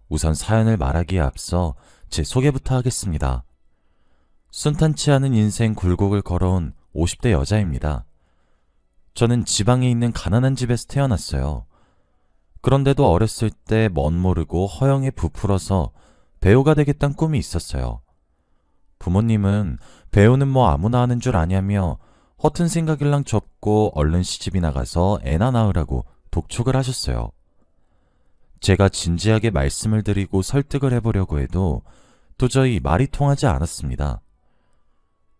우선 사연을 말하기에 앞서 제 소개부터 하겠습니다. 순탄치 않은 인생 굴곡을 걸어온 50대 여자입니다. 저는 지방에 있는 가난한 집에서 태어났어요. 그런데도 어렸을 때 멋모르고 허영에 부풀어서 배우가 되겠다는 꿈이 있었어요. 부모님은 배우는 뭐 아무나 하는 줄 아냐며 허튼 생각일랑 접고 얼른 시집이 나가서 애나 낳으라고 독촉을 하셨어요. 제가 진지하게 말씀을 드리고 설득을 해보려고 해도 도저히 말이 통하지 않았습니다.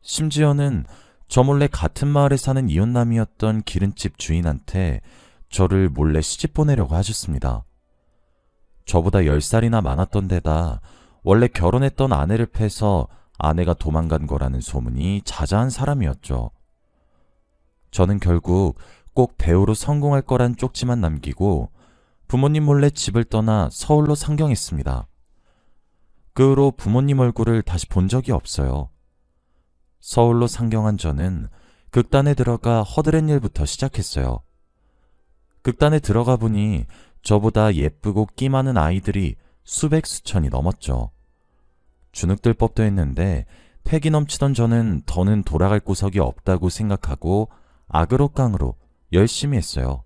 심지어는 저 몰래 같은 마을에 사는 이웃남이었던 기름집 주인한테 저를 몰래 시집 보내려고 하셨습니다. 저보다 10살이나 많았던 데다 원래 결혼했던 아내를 패서 아내가 도망간 거라는 소문이 자자한 사람이었죠. 저는 결국 꼭 배우로 성공할 거란 쪽지만 남기고 부모님 몰래 집을 떠나 서울로 상경했습니다. 그 후로 부모님 얼굴을 다시 본 적이 없어요. 서울로 상경한 저는 극단에 들어가 허드렛 일부터 시작했어요. 극단에 들어가 보니 저보다 예쁘고 끼 많은 아이들이 수백 수천이 넘었죠. 주눅들 법도 했는데 패기 넘치던 저는 더는 돌아갈 구석이 없다고 생각하고 악으로 깡으로 열심히 했어요.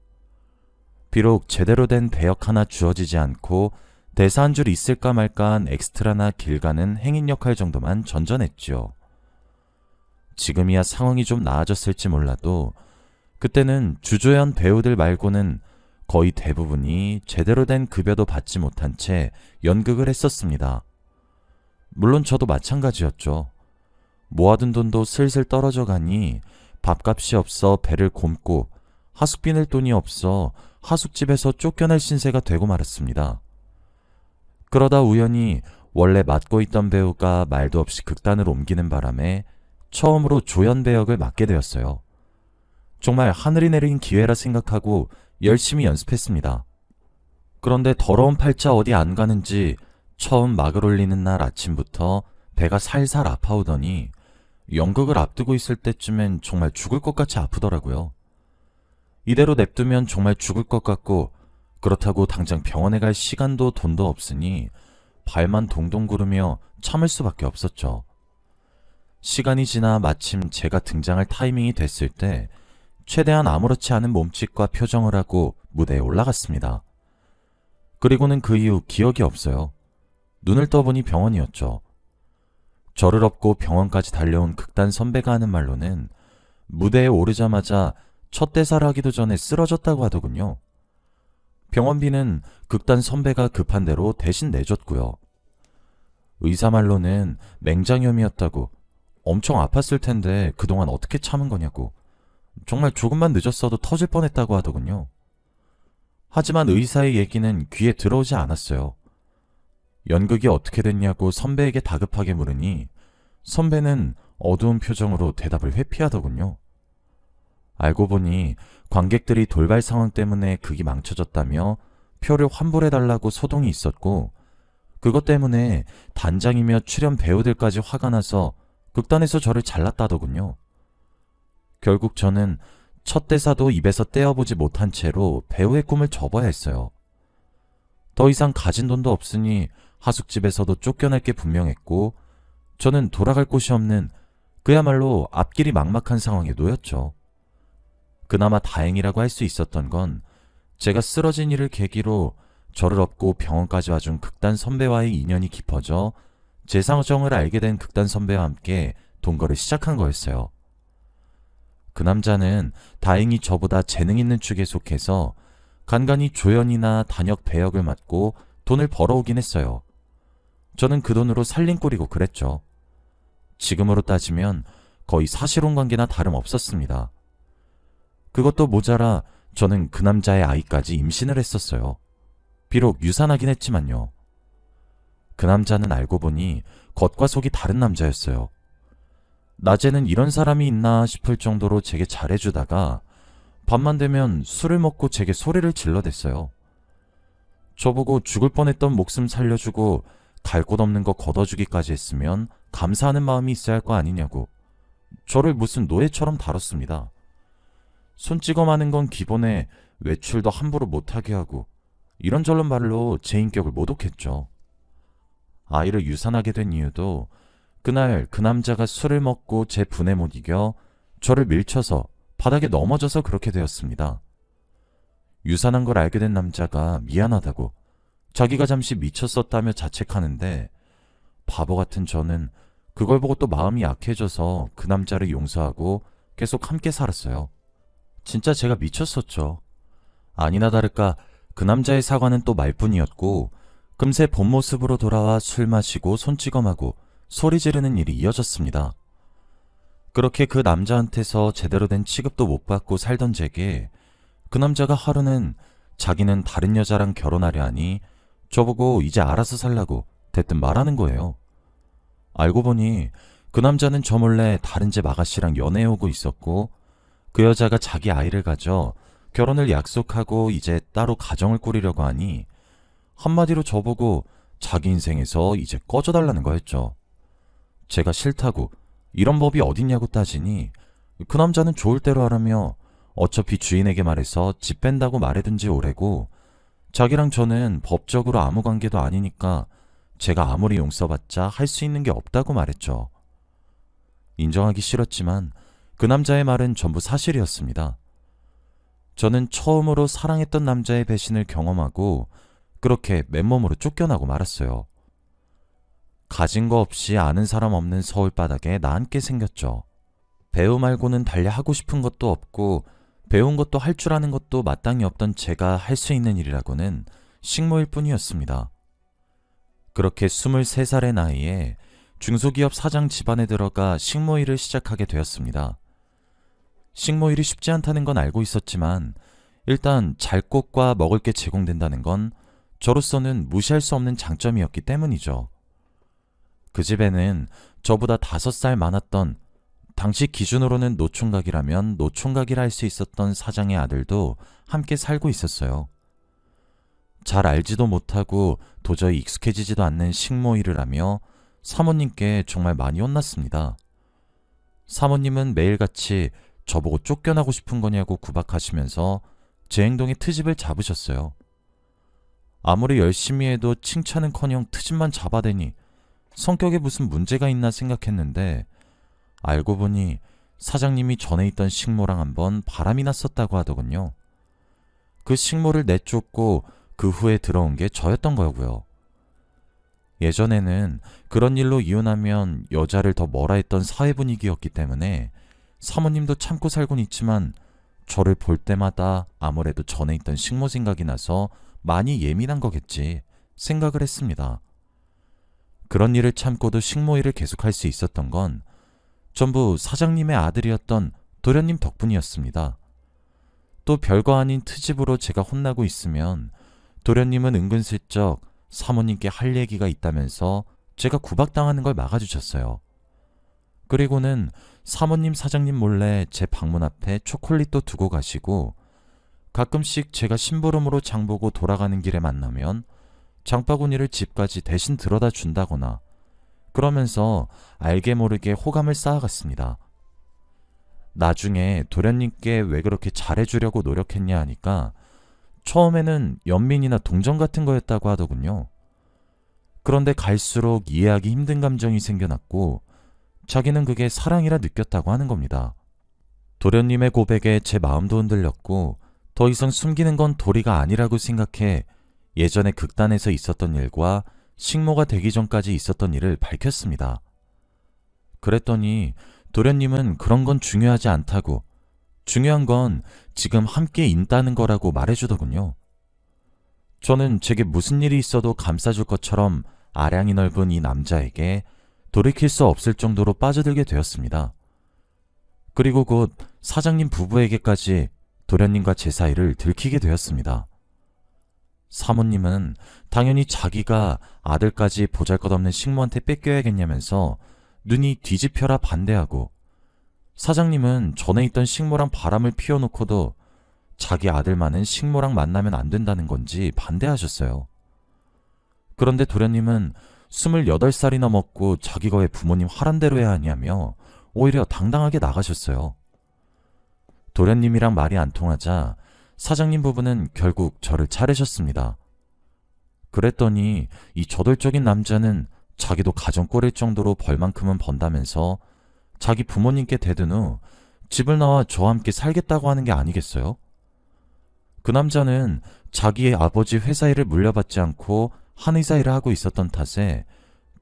비록 제대로 된 배역 하나 주어지지 않고 대사 한 줄 있을까 말까한 엑스트라나 길 가는 행인 역할 정도만 전전했지요. 지금이야 상황이 좀 나아졌을지 몰라도 그때는 주조연 배우들 말고는 거의 대부분이 제대로 된 급여도 받지 못한 채 연극을 했었습니다. 물론 저도 마찬가지였죠. 모아둔 돈도 슬슬 떨어져 가니 밥값이 없어 배를 곪고 하숙비 낼 돈이 없어 하숙집에서 쫓겨날 신세가 되고 말았습니다. 그러다 우연히 원래 맡고 있던 배우가 말도 없이 극단을 옮기는 바람에 처음으로 조연 배역을 맡게 되었어요. 정말 하늘이 내린 기회라 생각하고 열심히 연습했습니다. 그런데 더러운 팔자 어디 안 가는지 처음 막을 올리는 날 아침부터 배가 살살 아파오더니 연극을 앞두고 있을 때쯤엔 정말 죽을 것 같이 아프더라고요. 이대로 냅두면 정말 죽을 것 같고 그렇다고 당장 병원에 갈 시간도 돈도 없으니 발만 동동 구르며 참을 수밖에 없었죠. 시간이 지나 마침 제가 등장할 타이밍이 됐을 때 최대한 아무렇지 않은 몸짓과 표정을 하고 무대에 올라갔습니다. 그리고는 그 이후 기억이 없어요. 눈을 떠보니 병원이었죠. 저를 업고 병원까지 달려온 극단 선배가 하는 말로는 무대에 오르자마자 첫 대사를 하기도 전에 쓰러졌다고 하더군요. 병원비는 극단 선배가 급한 대로 대신 내줬고요. 의사 말로는 맹장염이었다고 엄청 아팠을 텐데 그동안 어떻게 참은 거냐고 정말 조금만 늦었어도 터질 뻔했다고 하더군요. 하지만 의사의 얘기는 귀에 들어오지 않았어요. 연극이 어떻게 됐냐고 선배에게 다급하게 물으니 선배는 어두운 표정으로 대답을 회피하더군요. 알고 보니 관객들이 돌발 상황 때문에 극이 망쳐졌다며 표를 환불해달라고 소동이 있었고 그것 때문에 단장이며 출연 배우들까지 화가 나서 극단에서 저를 잘랐다더군요. 결국 저는 첫 대사도 입에서 떼어보지 못한 채로 배우의 꿈을 접어야 했어요. 더 이상 가진 돈도 없으니 하숙집에서도 쫓겨날 게 분명했고 저는 돌아갈 곳이 없는 그야말로 앞길이 막막한 상황에 놓였죠. 그나마 다행이라고 할 수 있었던 건 제가 쓰러진 일을 계기로 저를 업고 병원까지 와준 극단 선배와의 인연이 깊어져 제 상정을 알게 된 극단 선배와 함께 동거를 시작한 거였어요. 그 남자는 다행히 저보다 재능 있는 축에 속해서 간간히 조연이나 단역 배역을 맡고 돈을 벌어오긴 했어요. 저는 그 돈으로 살림꾸리고 그랬죠. 지금으로 따지면 거의 사실혼 관계나 다름없었습니다. 그것도 모자라 저는 그 남자의 아이까지 임신을 했었어요. 비록 유산하긴 했지만요. 그 남자는 알고 보니 겉과 속이 다른 남자였어요. 낮에는 이런 사람이 있나 싶을 정도로 제게 잘해주다가 밤만 되면 술을 먹고 제게 소리를 질러댔어요. 저보고 죽을 뻔했던 목숨 살려주고 갈 곳 없는 거 걷어주기까지 했으면 감사하는 마음이 있어야 할 거 아니냐고 저를 무슨 노예처럼 다뤘습니다. 손찌검 하는 건 기본에 외출도 함부로 못하게 하고 이런저런 말로 제 인격을 모독했죠. 아이를 유산하게 된 이유도 그날 그 남자가 술을 먹고 제 분에 못 이겨 저를 밀쳐서 바닥에 넘어져서 그렇게 되었습니다. 유산한 걸 알게 된 남자가 미안하다고 자기가 잠시 미쳤었다며 자책하는데 바보 같은 저는 그걸 보고 또 마음이 약해져서 그 남자를 용서하고 계속 함께 살았어요. 진짜 제가 미쳤었죠. 아니나 다를까 그 남자의 사과는 또 말뿐이었고 금세 본 모습으로 돌아와 술 마시고 손찌검하고 소리 지르는 일이 이어졌습니다. 그렇게 그 남자한테서 제대로 된 취급도 못 받고 살던 제게 그 남자가 하루는 자기는 다른 여자랑 결혼하려 하니 저보고 이제 알아서 살라고 대뜸 말하는 거예요. 알고 보니 그 남자는 저 몰래 다른 집 아가씨랑 연애해오고 있었고 그 여자가 자기 아이를 가져 결혼을 약속하고 이제 따로 가정을 꾸리려고 하니 한마디로 저보고 자기 인생에서 이제 꺼져달라는 거였죠. 제가 싫다고 이런 법이 어딨냐고 따지니 그 남자는 좋을 대로 하라며 어차피 주인에게 말해서 집 뺀다고 말해둔지 오래고 자기랑 저는 법적으로 아무 관계도 아니니까 제가 아무리 용서받자 할 수 있는 게 없다고 말했죠. 인정하기 싫었지만 그 남자의 말은 전부 사실이었습니다. 저는 처음으로 사랑했던 남자의 배신을 경험하고 그렇게 맨몸으로 쫓겨나고 말았어요. 가진 거 없이 아는 사람 없는 서울 바닥에 나앉게 생겼죠. 배우 말고는 달리 하고 싶은 것도 없고 배운 것도 할 줄 아는 것도 마땅히 없던 제가 할 수 있는 일이라고는 식모일 뿐이었습니다. 그렇게 23살의 나이에 중소기업 사장 집안에 들어가 식모일을 시작하게 되었습니다. 식모일이 쉽지 않다는 건 알고 있었지만 일단 잘 곳과 먹을 게 제공된다는 건 저로서는 무시할 수 없는 장점이었기 때문이죠. 그 집에는 저보다 5살 많았던 당시 기준으로는 노총각이라면 노총각이라 할 수 있었던 사장의 아들도 함께 살고 있었어요. 잘 알지도 못하고 도저히 익숙해지지도 않는 식모일을 하며 사모님께 정말 많이 혼났습니다. 사모님은 매일같이 저보고 쫓겨나고 싶은 거냐고 구박하시면서 제 행동에 트집을 잡으셨어요. 아무리 열심히 해도 칭찬은커녕 트집만 잡아대니 성격에 무슨 문제가 있나 생각했는데 알고 보니 사장님이 전에 있던 식모랑 한번 바람이 났었다고 하더군요. 그 식모를 내쫓고 그 후에 들어온 게 저였던 거고요. 예전에는 그런 일로 이혼하면 여자를 더 뭐라 했던 사회 분위기였기 때문에 사모님도 참고 살곤 있지만 저를 볼 때마다 아무래도 전에 있던 식모 생각이 나서 많이 예민한 거겠지 생각을 했습니다. 그런 일을 참고도 식모 일을 계속할 수 있었던 건 전부 사장님의 아들이었던 도련님 덕분이었습니다. 또 별거 아닌 트집으로 제가 혼나고 있으면 도련님은 은근슬쩍 사모님께 할 얘기가 있다면서 제가 구박당하는 걸 막아주셨어요. 그리고는 사모님 사장님 몰래 제 방문 앞에 초콜릿도 두고 가시고 가끔씩 제가 심부름으로 장보고 돌아가는 길에 만나면 장바구니를 집까지 대신 들어다 준다거나 그러면서 알게 모르게 호감을 쌓아갔습니다. 나중에 도련님께 왜 그렇게 잘해주려고 노력했냐 하니까 처음에는 연민이나 동정 같은 거였다고 하더군요. 그런데 갈수록 이해하기 힘든 감정이 생겨났고 자기는 그게 사랑이라 느꼈다고 하는 겁니다. 도련님의 고백에 제 마음도 흔들렸고 더 이상 숨기는 건 도리가 아니라고 생각해 예전에 극단에서 있었던 일과 식모가 되기 전까지 있었던 일을 밝혔습니다. 그랬더니 도련님은 그런 건 중요하지 않다고 중요한 건 지금 함께 있다는 거라고 말해주더군요. 저는 제게 무슨 일이 있어도 감싸줄 것처럼 아량이 넓은 이 남자에게 돌이킬 수 없을 정도로 빠져들게 되었습니다. 그리고 곧 사장님 부부에게까지 도련님과 제 사이를 들키게 되었습니다. 사모님은 당연히 자기가 아들까지 보잘것없는 식모한테 뺏겨야겠냐면서 눈이 뒤집혀라 반대하고 사장님은 전에 있던 식모랑 바람을 피워놓고도 자기 아들만은 식모랑 만나면 안 된다는 건지 반대하셨어요. 그런데 도련님은 28살이나 먹고 자기가 왜 부모님 하란 대로 해야 하냐며 오히려 당당하게 나가셨어요. 도련님이랑 말이 안 통하자 사장님 부부는 결국 저를 차례셨습니다. 그랬더니 이 저돌적인 남자는 자기도 가정 꾸릴 정도로 벌만큼은 번다면서 자기 부모님께 대든 후 집을 나와 저와 함께 살겠다고 하는 게 아니겠어요? 그 남자는 자기의 아버지 회사 일을 물려받지 않고 한의사 일을 하고 있었던 탓에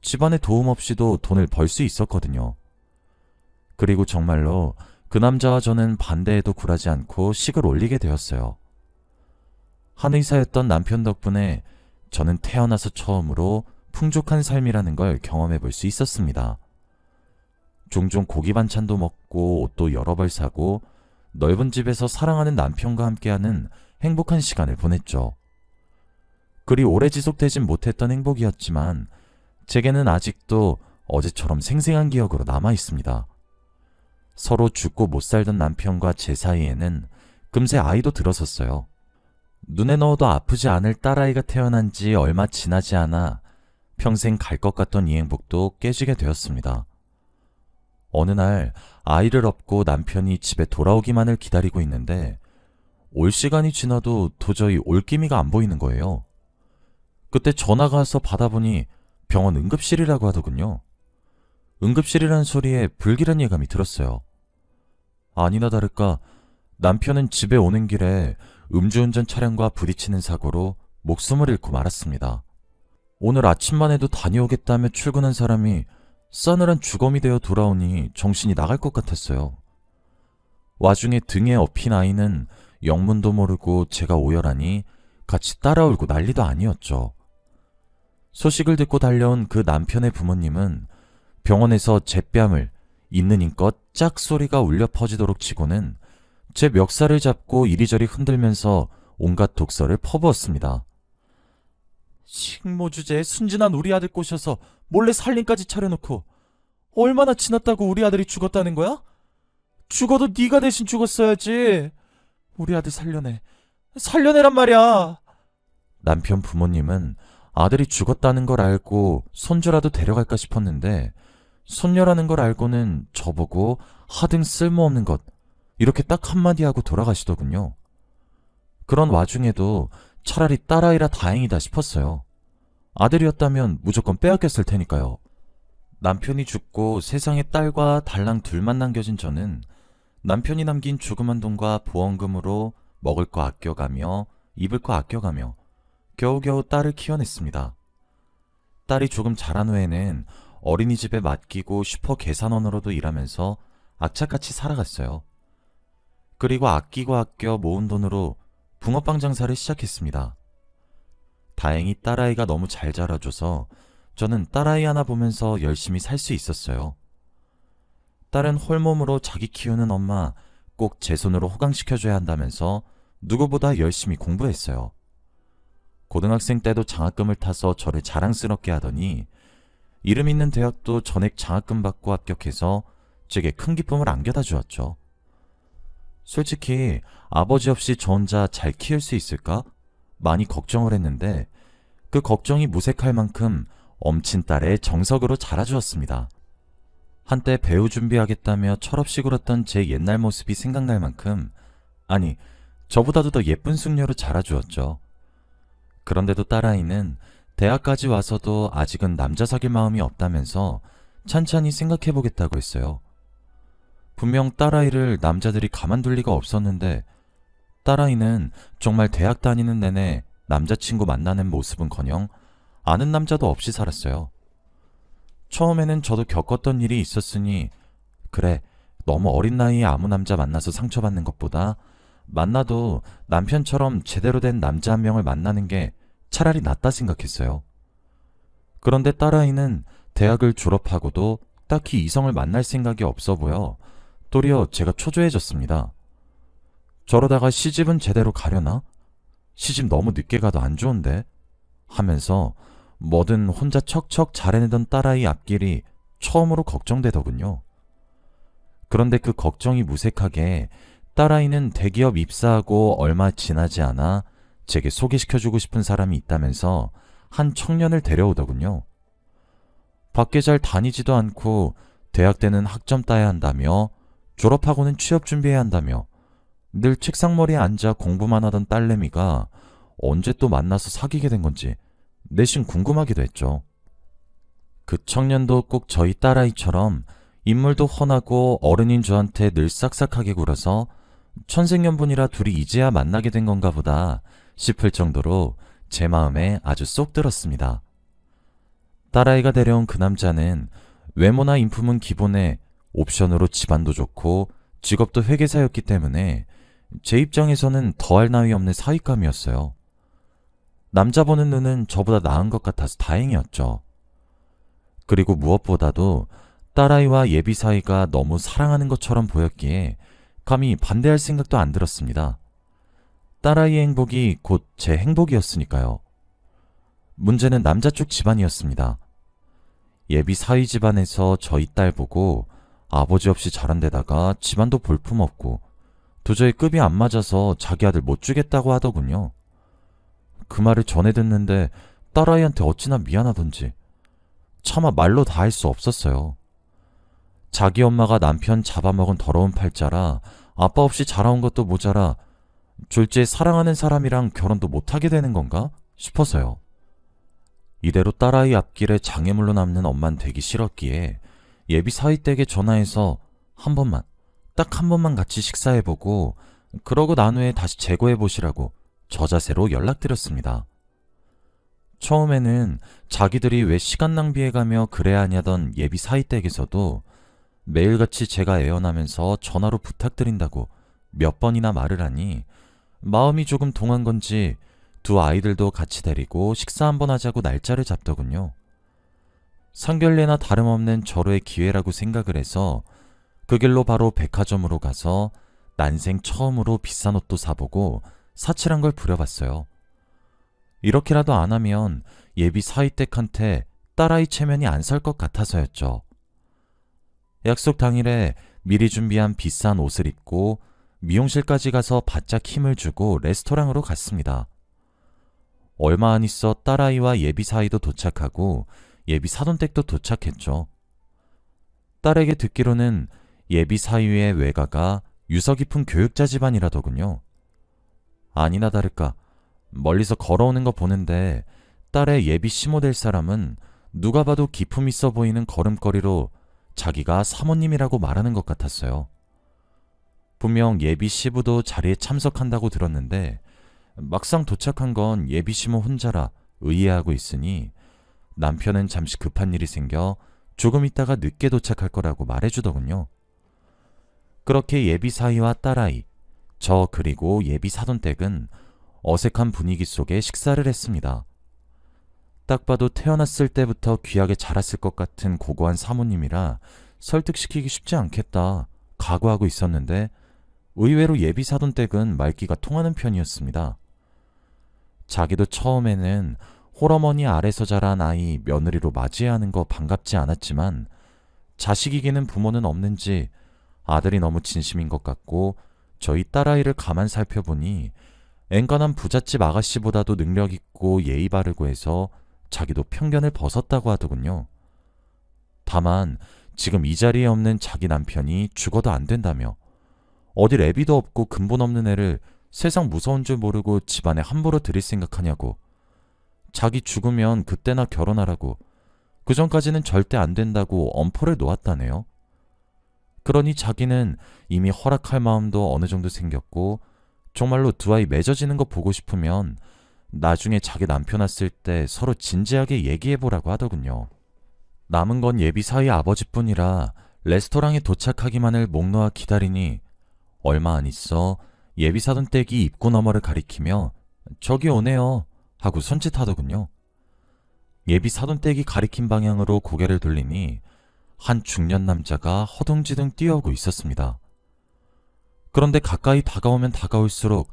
집안의 도움 없이도 돈을 벌 수 있었거든요. 그리고 정말로 그 남자와 저는 반대에도 굴하지 않고 식을 올리게 되었어요. 한의사였던 남편 덕분에 저는 태어나서 처음으로 풍족한 삶이라는 걸 경험해 볼 수 있었습니다. 종종 고기 반찬도 먹고 옷도 여러 벌 사고 넓은 집에서 사랑하는 남편과 함께하는 행복한 시간을 보냈죠. 그리 오래 지속되진 못했던 행복이었지만 제게는 아직도 어제처럼 생생한 기억으로 남아 있습니다. 서로 죽고 못 살던 남편과 제 사이에는 금세 아이도 들어섰어요. 눈에 넣어도 아프지 않을 딸아이가 태어난 지 얼마 지나지 않아 평생 갈 것 같던 이 행복도 깨지게 되었습니다. 어느 날 아이를 업고 남편이 집에 돌아오기만을 기다리고 있는데 올 시간이 지나도 도저히 올 기미가 안 보이는 거예요. 그때 전화가 와서 받아보니 병원 응급실이라고 하더군요. 응급실이라는 소리에 불길한 예감이 들었어요. 아니나 다를까 남편은 집에 오는 길에 음주운전 차량과 부딪히는 사고로 목숨을 잃고 말았습니다. 오늘 아침만 해도 다녀오겠다며 출근한 사람이 싸늘한 주검이 되어 돌아오니 정신이 나갈 것 같았어요. 와중에 등에 업힌 아이는 영문도 모르고 제가 오열하니 같이 따라 울고 난리도 아니었죠. 소식을 듣고 달려온 그 남편의 부모님은 병원에서 제 뺨을 있는 힘껏 짝 소리가 울려 퍼지도록 치고는 제 멱살을 잡고 이리저리 흔들면서 온갖 독설을 퍼부었습니다. 식모 주제에 순진한 우리 아들 꼬셔서 몰래 살림까지 차려놓고 얼마나 지났다고 우리 아들이 죽었다는 거야? 죽어도 네가 대신 죽었어야지. 우리 아들 살려내란 말이야. 남편 부모님은 아들이 죽었다는 걸 알고 손주라도 데려갈까 싶었는데 손녀라는 걸 알고는 저보고 하등 쓸모없는 것 이렇게 딱 한마디 하고 돌아가시더군요. 그런 와중에도 차라리 딸아이라 다행이다 싶었어요. 아들이었다면 무조건 빼앗겼을 테니까요. 남편이 죽고 세상에 딸과 달랑 둘만 남겨진 저는 남편이 남긴 조그만 돈과 보험금으로 먹을 거 아껴가며 입을 거 아껴가며 겨우겨우 딸을 키워냈습니다. 딸이 조금 자란 후에는 어린이집에 맡기고 슈퍼 계산원으로도 일하면서 악착같이 살아갔어요. 그리고 아끼고 아껴 모은 돈으로 붕어빵 장사를 시작했습니다. 다행히 딸아이가 너무 잘 자라줘서 저는 딸아이 하나 보면서 열심히 살 수 있었어요. 딸은 홀몸으로 자기 키우는 엄마 꼭 제 손으로 호강시켜줘야 한다면서 누구보다 열심히 공부했어요. 고등학생 때도 장학금을 타서 저를 자랑스럽게 하더니 이름 있는 대학도 전액 장학금 받고 합격해서 제게 큰 기쁨을 안겨다 주었죠. 솔직히 아버지 없이 저 혼자 잘 키울 수 있을까? 많이 걱정을 했는데 그 걱정이 무색할 만큼 엄친 딸의 정석으로 자라주었습니다. 한때 배우 준비하겠다며 철없이 굴었던 제 옛날 모습이 생각날 만큼 아니 저보다도 더 예쁜 숙녀로 자라주었죠. 그런데도 딸아이는 대학까지 와서도 아직은 남자 사귈 마음이 없다면서 찬찬히 생각해보겠다고 했어요. 분명 딸아이를 남자들이 가만둘 리가 없었는데 딸아이는 정말 대학 다니는 내내 남자친구 만나는 모습은커녕 아는 남자도 없이 살았어요. 처음에는 저도 겪었던 일이 있었으니 그래 너무 어린 나이에 아무 남자 만나서 상처받는 것보다 만나도 남편처럼 제대로 된 남자 한 명을 만나는 게 차라리 낫다 생각했어요. 그런데 딸아이는 대학을 졸업하고도 딱히 이성을 만날 생각이 없어 보여 도리어 제가 초조해졌습니다. 저러다가 시집은 제대로 가려나? 시집 너무 늦게 가도 안 좋은데? 하면서 뭐든 혼자 척척 잘해내던 딸아이 앞길이 처음으로 걱정되더군요. 그런데 그 걱정이 무색하게 딸아이는 대기업 입사하고 얼마 지나지 않아 제게 소개시켜주고 싶은 사람이 있다면서 한 청년을 데려오더군요. 밖에 잘 다니지도 않고 대학 때는 학점 따야 한다며 졸업하고는 취업 준비해야 한다며 늘 책상머리에 앉아 공부만 하던 딸내미가 언제 또 만나서 사귀게 된 건지 내심 궁금하기도 했죠. 그 청년도 꼭 저희 딸아이처럼 인물도 훤하고 어른인 저한테 늘 싹싹하게 굴어서 천생연분이라 둘이 이제야 만나게 된 건가 보다 싶을 정도로 제 마음에 아주 쏙 들었습니다. 딸아이가 데려온 그 남자는 외모나 인품은 기본에 옵션으로 집안도 좋고 직업도 회계사였기 때문에 제 입장에서는 더할 나위 없는 사윗감이었어요. 남자 보는 눈은 저보다 나은 것 같아서 다행이었죠. 그리고 무엇보다도 딸아이와 예비 사이가 너무 사랑하는 것처럼 보였기에 감히 반대할 생각도 안 들었습니다. 딸아이의 행복이 곧 제 행복이었으니까요. 문제는 남자 쪽 집안이었습니다. 예비 사위 집안에서 저희 딸 보고 아버지 없이 자란 데다가 집안도 볼품없고 도저히 급이 안 맞아서 자기 아들 못 주겠다고 하더군요. 그 말을 전해 듣는데 딸아이한테 어찌나 미안하던지 차마 말로 다 할 수 없었어요. 자기 엄마가 남편 잡아먹은 더러운 팔자라 아빠 없이 자라온 것도 모자라 졸지에 사랑하는 사람이랑 결혼도 못하게 되는 건가 싶어서요. 이대로 딸아이 앞길에 장애물로 남는 엄만 되기 싫었기에 예비 사위댁에 전화해서 한 번만, 딱 한 번만 같이 식사해보고 그러고 난 후에 다시 재고해보시라고 저자세로 연락드렸습니다. 처음에는 자기들이 왜 시간 낭비해가며 그래야 하냐던 예비 사위댁에서도 매일같이 제가 애원하면서 전화로 부탁드린다고 몇 번이나 말을 하니 마음이 조금 동한 건지 두 아이들도 같이 데리고 식사 한번 하자고 날짜를 잡더군요. 상견례나 다름없는 절호의 기회라고 생각을 해서 그 길로 바로 백화점으로 가서 난생 처음으로 비싼 옷도 사보고 사칠한 걸 부려봤어요. 이렇게라도 안 하면 예비 사위댁한테 딸아이 체면이 안 설 것 같아서였죠. 약속 당일에 미리 준비한 비싼 옷을 입고 미용실까지 가서 바짝 힘을 주고 레스토랑으로 갔습니다. 얼마 안 있어 딸아이와 예비 사위도 도착하고 예비 사돈댁도 도착했죠. 딸에게 듣기로는 예비 사위의 외가가 유서 깊은 교육자 집안이라더군요. 아니나 다를까 멀리서 걸어오는 거 보는데 딸의 예비 시모 될 사람은 누가 봐도 기품 있어 보이는 걸음걸이로 자기가 사모님이라고 말하는 것 같았어요. 분명 예비 시부도 자리에 참석한다고 들었는데 막상 도착한 건 예비 시모 혼자라 의아해하고 있으니 남편은 잠시 급한 일이 생겨 조금 있다가 늦게 도착할 거라고 말해주더군요. 그렇게 예비 사위와 딸아이, 저 그리고 예비 사돈댁은 어색한 분위기 속에 식사를 했습니다. 딱 봐도 태어났을 때부터 귀하게 자랐을 것 같은 고고한 사모님이라 설득시키기 쉽지 않겠다 각오하고 있었는데 의외로 예비 사돈댁은 말귀가 통하는 편이었습니다. 자기도 처음에는 홀어머니 아래서 자란 아이 며느리로 맞이해야 하는 거 반갑지 않았지만 자식 이기는 부모는 없는지 아들이 너무 진심인 것 같고 저희 딸아이를 가만 살펴보니 엔간한 부잣집 아가씨보다도 능력 있고 예의 바르고 해서 자기도 편견을 벗었다고 하더군요. 다만 지금 이 자리에 없는 자기 남편이 죽어도 안 된다며 어딜 애비도 없고 근본 없는 애를 세상 무서운 줄 모르고 집안에 함부로 들일 생각하냐고 자기 죽으면 그때나 결혼하라고 그 전까지는 절대 안 된다고 엄포를 놓았다네요. 그러니 자기는 이미 허락할 마음도 어느 정도 생겼고 정말로 두 아이 맺어지는 거 보고 싶으면 나중에 자기 남편 왔을 때 서로 진지하게 얘기해보라고 하더군요. 남은 건 예비 사위 아버지뿐이라 레스토랑에 도착하기만을 목 놓아 기다리니 얼마 안 있어 예비 사돈댁이 입구 너머를 가리키며 저기 오네요 하고 손짓하더군요. 예비 사돈댁이 가리킨 방향으로 고개를 돌리니 한 중년 남자가 허둥지둥 뛰어오고 있었습니다. 그런데 가까이 다가오면 다가올수록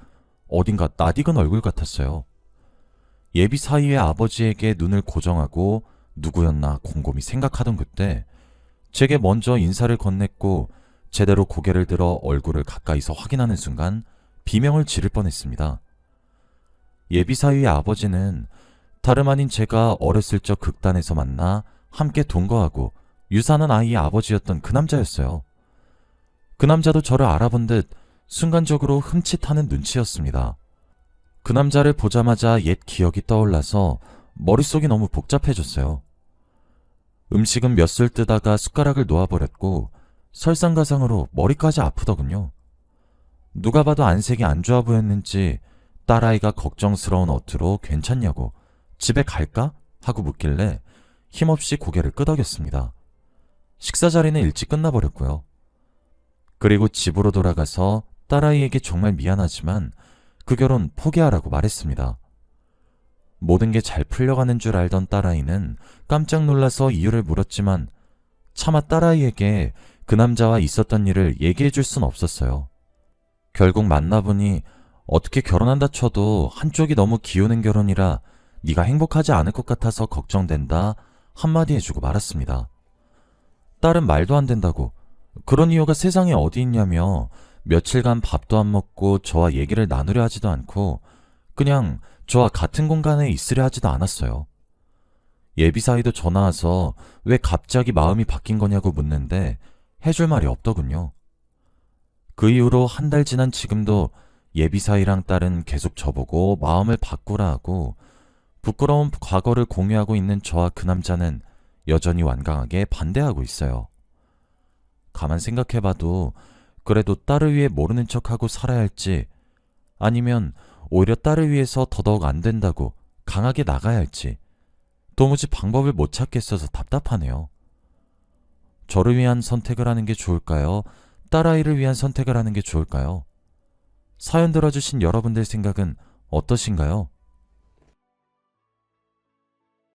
어딘가 낯익은 얼굴 같았어요. 예비 사위의 아버지에게 눈을 고정하고 누구였나 곰곰이 생각하던 그때 제게 먼저 인사를 건넸고 제대로 고개를 들어 얼굴을 가까이서 확인하는 순간 비명을 지를 뻔했습니다. 예비 사위의 아버지는 다름 아닌 제가 어렸을 적 극단에서 만나 함께 동거하고 유사한 아이의 아버지였던 그 남자였어요. 그 남자도 저를 알아본 듯 순간적으로 흠칫하는 눈치였습니다. 그 남자를 보자마자 옛 기억이 떠올라서 머릿속이 너무 복잡해졌어요. 음식은 몇 술 뜨다가 숟가락을 놓아버렸고 설상가상으로 머리까지 아프더군요. 누가 봐도 안색이 안 좋아 보였는지 딸아이가 걱정스러운 어투로 괜찮냐고 집에 갈까? 하고 묻길래 힘없이 고개를 끄덕였습니다. 식사 자리는 일찍 끝나버렸고요. 그리고 집으로 돌아가서 딸아이에게 정말 미안하지만 그 결혼 포기하라고 말했습니다. 모든 게 잘 풀려가는 줄 알던 딸아이는 깜짝 놀라서 이유를 물었지만 차마 딸아이에게 그 남자와 있었던 일을 얘기해 줄 순 없었어요. 결국 만나보니 어떻게 결혼한다 쳐도 한쪽이 너무 기우는 결혼이라 네가 행복하지 않을 것 같아서 걱정된다 한마디 해주고 말았습니다. 딸은 말도 안 된다고 그런 이유가 세상에 어디 있냐며 며칠간 밥도 안 먹고 저와 얘기를 나누려 하지도 않고 그냥 저와 같은 공간에 있으려 하지도 않았어요. 예비사위도 전화 와서 왜 갑자기 마음이 바뀐 거냐고 묻는데 해줄 말이 없더군요. 그 이후로 한 달 지난 지금도 예비사위랑 딸은 계속 저보고 마음을 바꾸라 하고 부끄러운 과거를 공유하고 있는 저와 그 남자는 여전히 완강하게 반대하고 있어요. 가만 생각해봐도 그래도 딸을 위해 모르는 척하고 살아야 할지 아니면 오히려 딸을 위해서 더더욱 안 된다고 강하게 나가야 할지 도무지 방법을 못 찾겠어서 답답하네요. 저를 위한 선택을 하는 게 좋을까요? 딸아이를 위한 선택을 하는 게 좋을까요? 사연 들어주신 여러분들 생각은 어떠신가요?